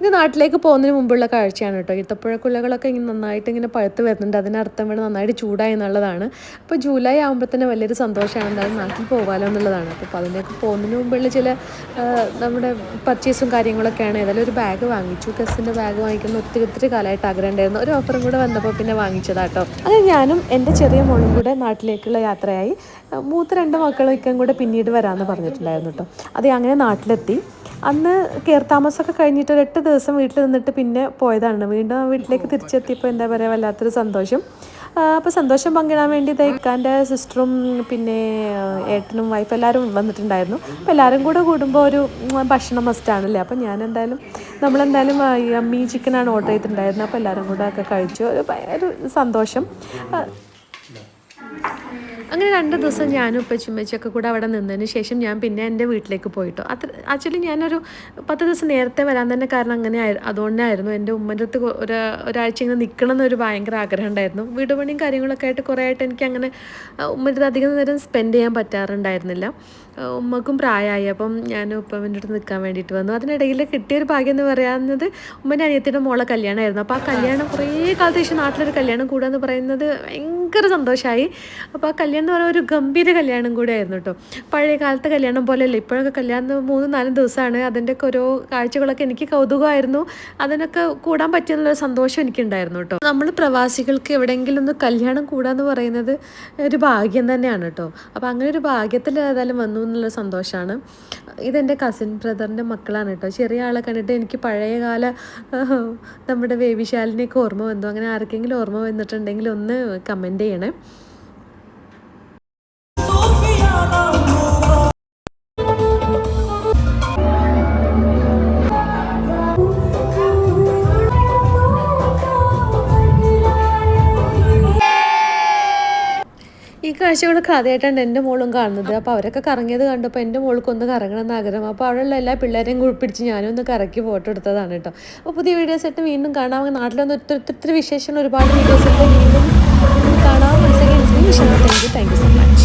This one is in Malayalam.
ഇത് നാട്ടിലേക്ക് പോകുന്നതിന് മുമ്പുള്ള കാഴ്ചയാണ് കേട്ടോ. ഈത്തപ്പഴക്കുലകളൊക്കെ ഇങ്ങനെ നന്നായിട്ട് ഇങ്ങനെ പഴുത്ത് വരുന്നുണ്ട്. അതിനർത്ഥം വേണം നന്നായിട്ട് ചൂടായി എന്നുള്ളതാണ്. അപ്പോൾ ജൂലൈ ആകുമ്പോൾ തന്നെ വലിയൊരു സന്തോഷമാണ്, എന്തായാലും നാട്ടിൽ പോകാമല്ലോ എന്നുള്ളതാണ്. അപ്പോൾ അതിലേക്ക് പോകുന്നതിന് മുമ്പുള്ള ചില നമ്മുടെ പർച്ചേസും കാര്യങ്ങളൊക്കെയാണ്. ഏതായാലും ഒരു ബാഗ് വാങ്ങിച്ചു. കസിൻ്റെ ബാഗ് വാങ്ങിക്കുന്ന ഒത്തിരി കാലമായിട്ട് ആഗ്രഹം ഉണ്ടായിരുന്നു. ഒരു ഓഫറും കൂടെ വന്നപ്പോൾ പിന്നെ വാങ്ങിച്ചതാട്ടോ. അത് ഞാനും എൻ്റെ ചെറിയ മോളും കൂടെ നാട്ടിലേക്കുള്ള യാത്രയായി. മൂത്ത 2 മക്കളൊക്കെ കൂടെ പിന്നീട് വരാമെന്ന് പറഞ്ഞിട്ടുണ്ടായിരുന്നു കേട്ടോ. അത് അങ്ങനെ നാട്ടിലെത്തി. അന്ന് താമസമൊക്കെ കഴിഞ്ഞിട്ട് ഒരു 8 ദിവസം വീട്ടിൽ നിന്നിട്ട് പിന്നെ പോയതാണ്. വീണ്ടും വീട്ടിലേക്ക് തിരിച്ചെത്തിയപ്പോൾ എന്താ പറയുക, വല്ലാത്തൊരു സന്തോഷം. അപ്പോൾ സന്തോഷം പങ്കിടാൻ വേണ്ടി ഇക്കാൻ്റെ സിസ്റ്ററും പിന്നെ ഏട്ടനും വൈഫ് എല്ലാവരും വന്നിട്ടുണ്ടായിരുന്നു. അപ്പോൾ എല്ലാവരും കൂടെ കൂടുമ്പോൾ ഒരു ഭക്ഷണം മസ്റ്റാണല്ലേ. അപ്പോൾ നമ്മളെന്തായാലും യമ്മി ചിക്കനാണ് ഓർഡർ ചെയ്തിട്ടുണ്ടായിരുന്നത്. അപ്പോൾ എല്ലാവരും കൂടെ ഒക്കെ കഴിച്ചു. ഒരു സന്തോഷം. അങ്ങനെ 2 ദിവസം ഞാനും ഉപ്പച്ചിമ്മച്ചിയൊക്കെ കൂടെ അവിടെ നിന്നതിന് ശേഷം ഞാൻ പിന്നെ എൻ്റെ വീട്ടിലേക്ക് പോയിട്ടോ. ആക്ച്വലി ഞാനൊരു 10 ദിവസം നേരത്തെ വരാൻ തന്നെ കാരണം അതുകൊണ്ടായിരുന്നു. എൻ്റെ ഉമ്മൻ്റെ അടുത്ത് ഒരാഴ്ച ഇങ്ങനെ നിൽക്കണം എന്നൊരു ഭയങ്കര ആഗ്രഹം ഉണ്ടായിരുന്നു. വീട് പണിയും കാര്യങ്ങളൊക്കെ ആയിട്ട് കുറേ ആയിട്ട് എനിക്ക് അങ്ങനെ ഉമ്മൻ്റെ അടുത്ത് അധികം നേരം സ്പെൻഡ് ചെയ്യാൻ പറ്റാറുണ്ടായിരുന്നില്ല. ഉമ്മക്കും പ്രായമായി. അപ്പം ഞാൻ ഉപ്പമ്മൻ്റെ അടുത്ത് നിൽക്കാൻ വേണ്ടിയിട്ട് വന്നു. അതിനിടയിൽ കിട്ടിയൊരു ഭാഗ്യം എന്ന് പറയുന്നത് ഉമ്മൻ്റെ അനിയത്തിയുടെ മോളെ കല്യാണമായിരുന്നു. അപ്പോൾ ആ കല്യാണം കുറേ കാലത്ത് ശേഷം നാട്ടിലൊരു കല്യാണം കൂടുക എന്ന് പറയുന്നത് ഭയങ്കര സന്തോഷമായി. അപ്പോൾ ആ കല്യാണം എന്ന് പറയുന്ന ഒരു ഗംഭീര കല്യാണം കൂടെ ആയിരുന്നു കേട്ടോ. പഴയ കാലത്തെ കല്യാണം പോലെയല്ല. ഇപ്പോഴൊക്കെ കല്യാണം 3-4 ദിവസമാണ്. അതിൻ്റെയൊക്കെ ഓരോ കാഴ്ചകളൊക്കെ എനിക്ക് കൗതുകമായിരുന്നു. അതിനൊക്കെ കൂടാൻ പറ്റിയെന്നുള്ള സന്തോഷം എനിക്കുണ്ടായിരുന്നു കേട്ടോ. നമ്മൾ പ്രവാസികൾക്ക് എവിടെയെങ്കിലും ഒന്ന് കല്യാണം കൂടാന്ന് പറയുന്നത് ഒരു ഭാഗ്യം തന്നെയാണ് കേട്ടോ. അപ്പോൾ അങ്ങനെ ഒരു ഭാഗ്യത്തിൽ ഏതായാലും വന്നു എന്നുള്ള സന്തോഷമാണ്. ഇതെൻ്റെ കസിൻ ബ്രദറിൻ്റെ മക്കളാണ് കേട്ടോ. ചെറിയ ആളെ കണ്ടിട്ട് എനിക്ക് പഴയകാല നമ്മുടെ ബേബിശാലിനെയൊക്കെ ഓർമ്മ വന്നു. അങ്ങനെ ആർക്കെങ്കിലും ഓർമ്മ വന്നിട്ടുണ്ടെങ്കിൽ ഒന്ന് കമൻറ്റ് ചെയ്യണേ. ഈ കാഴ്ചകളൊക്കെ ആദ്യമായിട്ടാണ് എൻ്റെ മോളും കാണുന്നത്. അപ്പോൾ അവരൊക്കെ കറങ്ങിയത് കണ്ടപ്പോൾ എൻ്റെ മോൾക്കൊന്ന് കറങ്ങണം എന്ന് ആഗ്രഹം. അപ്പോൾ അവിടെയുള്ള എല്ലാ പിള്ളേരെയും പിടിച്ച് ഞാനും ഒന്ന് കറക്കി ഫോട്ടോ എടുത്തതാണ് കേട്ടോ. അപ്പോൾ പുതിയ വീഡിയോസായിട്ട് വീണ്ടും കാണാം. നാട്ടിലൊന്ന് ഒത്തിരി വിശേഷങ്ങൾ ഒരുപാട് വീഡിയോസായിട്ട് വീണ്ടും കാണാം. മനസ്സിലാക്കി താങ്ക് യു സോ മച്ച്.